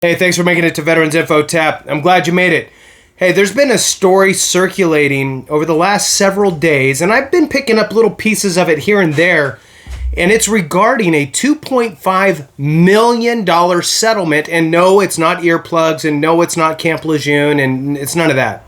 Hey, thanks for making it to Veterans Info Tap. I'm glad you made it. Hey, there's been a story circulating over the last several days, and I've been picking up little pieces of it here and there, and it's regarding a $2.5 million settlement. And no, it's not earplugs, and no, it's not Camp Lejeune, and it's none of that.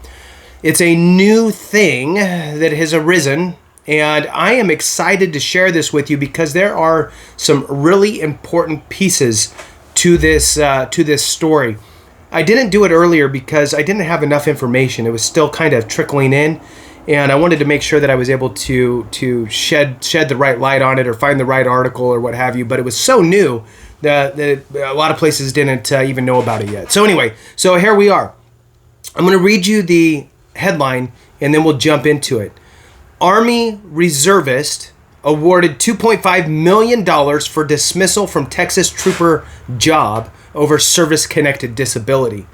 It's a new thing that has arisen, and I am excited to share this with you because there are some really important pieces to this story. I didn't do it earlier because I didn't have enough information. It was still kind of trickling in, and I wanted to make sure that I was able to shed the right light on it or find the right article or what have you. But it was so new that a lot of places didn't even know about it yet. So anyway, so here we are. I'm going to read you the headline, and then we'll jump into it. Army reservist awarded $2.5 million for dismissal from Texas trooper job over service-connected disability.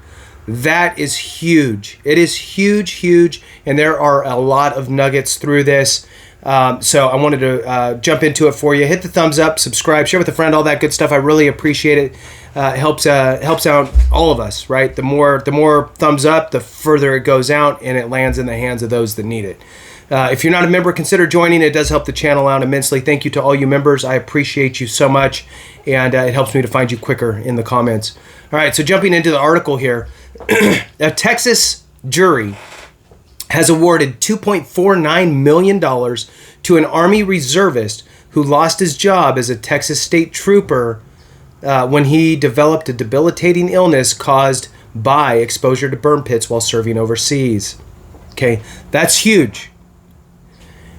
That is huge. It is huge, and there are a lot of nuggets through this. So I wanted to jump into it for you. Hit the thumbs up, subscribe, share with a friend, all that good stuff. I really appreciate it. It helps out all of us, right? The more thumbs up, the further it goes out, and it lands in the hands of those that need it. If you're not a member, consider joining. It does help the channel out immensely. Thank you to all you members. I appreciate you so much, and it helps me to find you quicker in the comments. All right, so jumping into the article here. A Texas jury has awarded $2.49 million to an Army reservist who lost his job as a Texas state trooper when he developed a debilitating illness caused by exposure to burn pits while serving overseas. Okay, that's huge.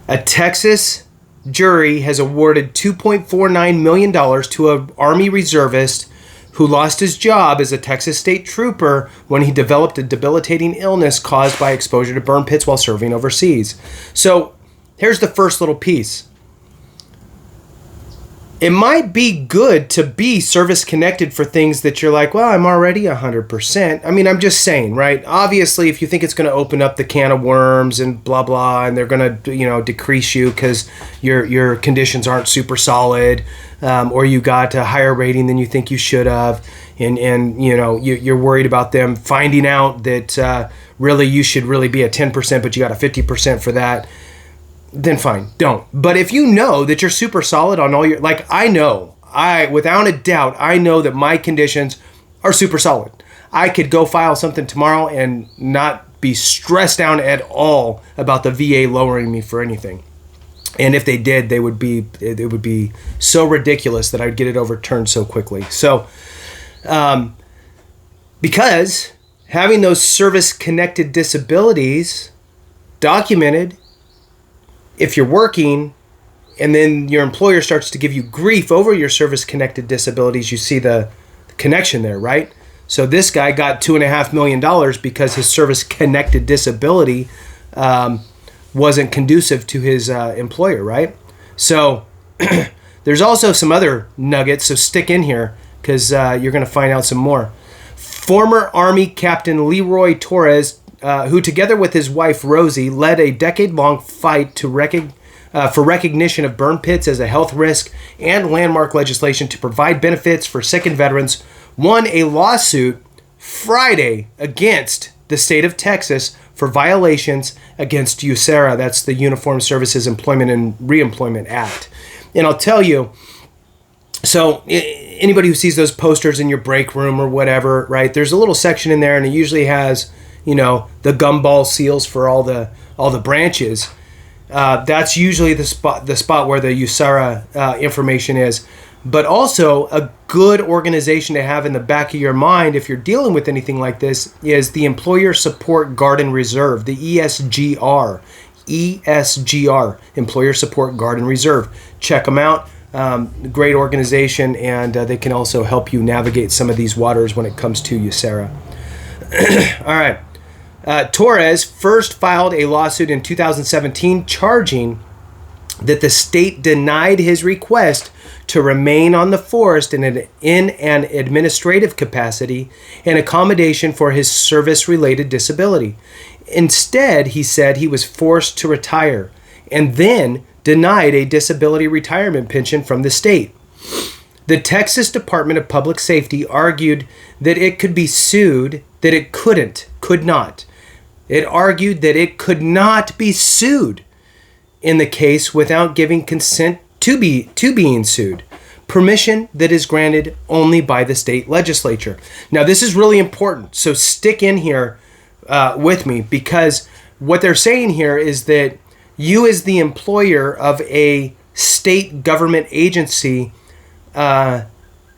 A Texas jury has awarded $2.49 million to an Army reservist who lost his job as a Texas state trooper when he developed a debilitating illness caused by exposure to burn pits while serving overseas. So here's the first little piece. It might be good to be service connected for things that you're like, well, I'm already 100%. I mean, I'm just saying, right? Obviously, if you think it's going to open up the can of worms and blah, blah, and they're going to, decrease you because your conditions aren't super solid, or you got a higher rating than you think you should have, and you're worried about them finding out that really you should really be at 10%, but you got a 50% for that, then fine, don't. But if you know that you're super solid on all your, like without a doubt, I know that my conditions are super solid. I could go file something tomorrow and not be stressed down at all about the VA lowering me for anything. And if they did, it would be so ridiculous that I'd get it overturned so quickly. So, because having those service-connected disabilities documented, if you're working and then your employer starts to give you grief over your service-connected disabilities, you see the connection there, right? So this guy got $2.5 million because his service-connected disability wasn't conducive to his employer, right? So there's also some other nuggets, so stick in here because you're going to find out some more. Former Army Captain Leroy Torres, who together with his wife Rosie led a decade-long fight for recognition of burn pits as a health risk and landmark legislation to provide benefits for sickened veterans, won a lawsuit Friday against the state of Texas for violations against USERRA. That's the Uniformed Services Employment and Reemployment Act. And I'll tell you, so anybody who sees those posters in your break room or whatever, right, there's a little section in there, and it usually has the gumball seals for all the branches. That's usually the spot where the USERRA information is. But also a good organization to have in the back of your mind if you're dealing with anything like this is the Employer Support Guard and Reserve, the ESGR, Employer Support Guard and Reserve. Check them out. Great organization, and they can also help you navigate some of these waters when it comes to USERRA. All right. Torres first filed a lawsuit in 2017 charging that the state denied his request to remain on the force in an administrative capacity and accommodation for his service-related disability. Instead, he said he was forced to retire and then denied a disability retirement pension from the state. The Texas Department of Public Safety argued that it could be sued, that it could not. It argued that it could not be sued in the case without giving consent to being sued. Permission that is granted only by the state legislature. Now, this is really important, so stick in here with me, because what they're saying here is that you, as the employer of a state government agency,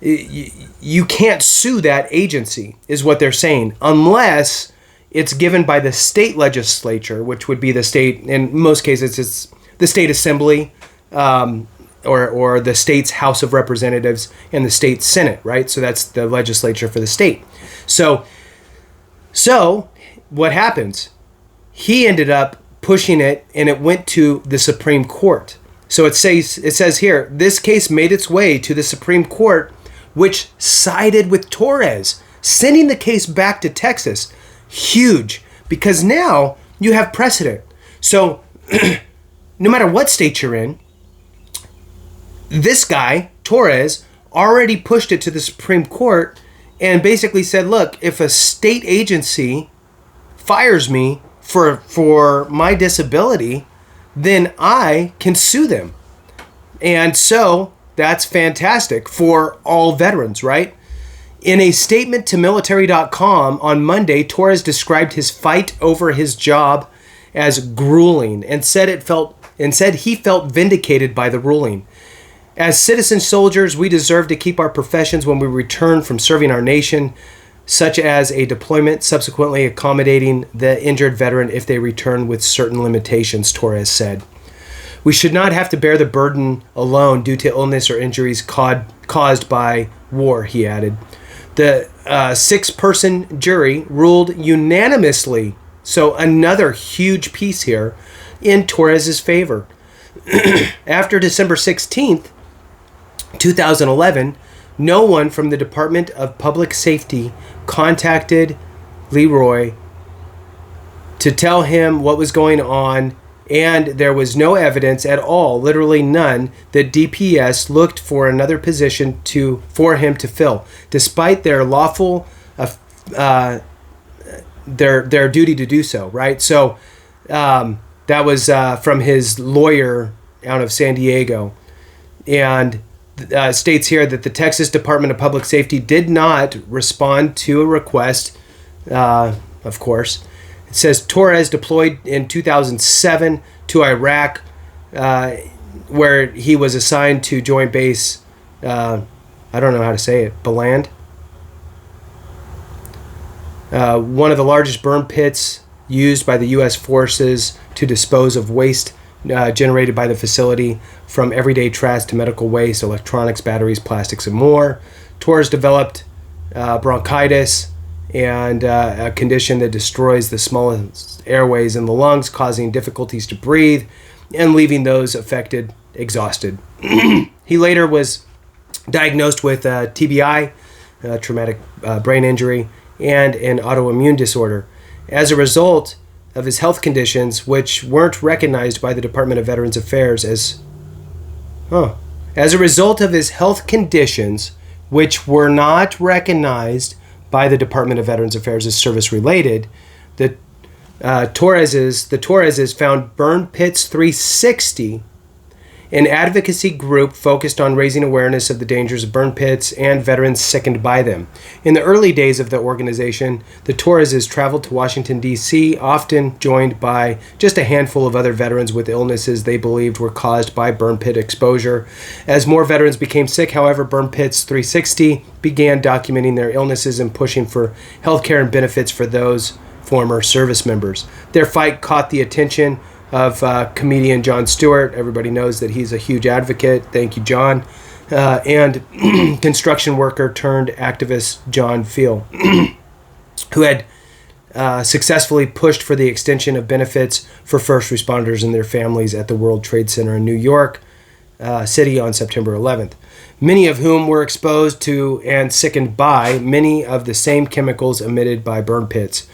you can't sue that agency, is what they're saying, unless it's given by the state legislature, which would be the state, in most cases, it's the state assembly, or the state's House of Representatives and the state Senate, right? So that's the legislature for the state. So what happens? He ended up pushing it, and it went to the Supreme Court. So it says here, this case made its way to the Supreme Court, which sided with Torres, sending the case back to Texas. Huge, because now you have precedent. So no matter what state you're in, this guy, Torres, already pushed it to the Supreme Court and basically said, look, if a state agency fires me for my disability, then I can sue them. And so that's fantastic for all veterans, right? In a statement to military.com on Monday, Torres described his fight over his job as grueling and said he felt vindicated by the ruling. As citizen soldiers, we deserve to keep our professions when we return from serving our nation, such as a deployment, subsequently accommodating the injured veteran if they return with certain limitations, Torres said. We should not have to bear the burden alone due to illness or injuries caused by war, he added. The 6-person jury ruled unanimously, so another huge piece here, in Torres's favor. After December 16th, 2011, no one from the Department of Public Safety contacted Leroy to tell him what was going on, and there was no evidence at all, literally none, that DPS looked for another position for him to fill, despite their lawful their duty to do so, right? So that was from his lawyer out of San Diego, and states here that the Texas Department of Public Safety did not respond to a request, of course. It says Torres deployed in 2007 to Iraq, where he was assigned to Joint Base, I don't know how to say it, Beland. One of the largest burn pits used by the U.S. forces to dispose of waste generated by the facility, from everyday trash to medical waste, electronics, batteries, plastics, and more. Torres developed bronchitis and a condition that destroys the smallest airways in the lungs, causing difficulties to breathe and leaving those affected exhausted. He later was diagnosed with TBI, traumatic brain injury, and an autoimmune disorder. As a result of his health conditions, which weren't recognized by the Department of Veterans Affairs as a result of his health conditions, which were not recognized by the Department of Veterans Affairs as service-related, the Torreses found Burn Pits 360, an advocacy group focused on raising awareness of the dangers of burn pits and veterans sickened by them. In the early days of the organization, the Torreses traveled to Washington, D.C., often joined by just a handful of other veterans with illnesses they believed were caused by burn pit exposure. As more veterans became sick, however, Burn Pits 360 began documenting their illnesses and pushing for health care and benefits for those former service members. Their fight caught the attention of comedian Jon Stewart. Everybody knows that he's a huge advocate. Thank you, John. And construction worker turned activist John Field, who had successfully pushed for the extension of benefits for first responders and their families at the World Trade Center in New York City on September 11th. Many of whom were exposed to and sickened by many of the same chemicals emitted by burn pits.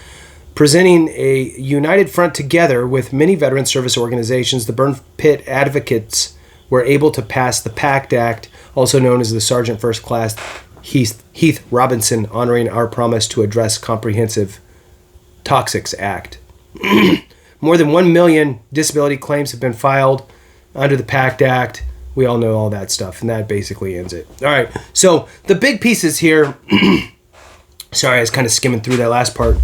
Presenting a united front together with many veteran service organizations, the Burn Pit Advocates were able to pass the PACT Act, also known as the Sergeant First Class Heath Robinson, honoring our promise to address Comprehensive Toxics Act. More than 1 million disability claims have been filed under the PACT Act. We all know all that stuff, and that basically ends it. All right, so the big pieces here, sorry, I was kind of skimming through that last part.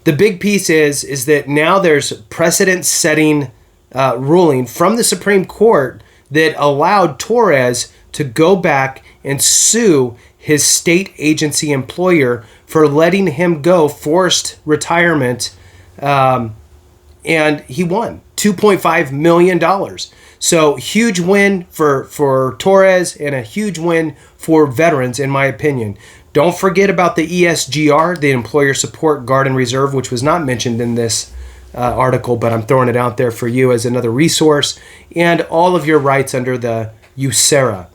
The big piece is that now there's precedent-setting ruling from the Supreme Court that allowed Torres to go back and sue his state agency employer for letting him go forced retirement, and he won $2.5 million. So huge win for Torres and a huge win for veterans, in my opinion. Don't forget about the ESGR, the Employer Support Guard and Reserve, which was not mentioned in this article, but I'm throwing it out there for you as another resource, and all of your rights under the USERRA.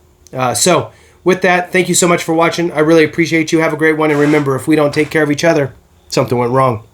So with that, thank you so much for watching. I really appreciate you. Have a great one. And remember, if we don't take care of each other, something went wrong.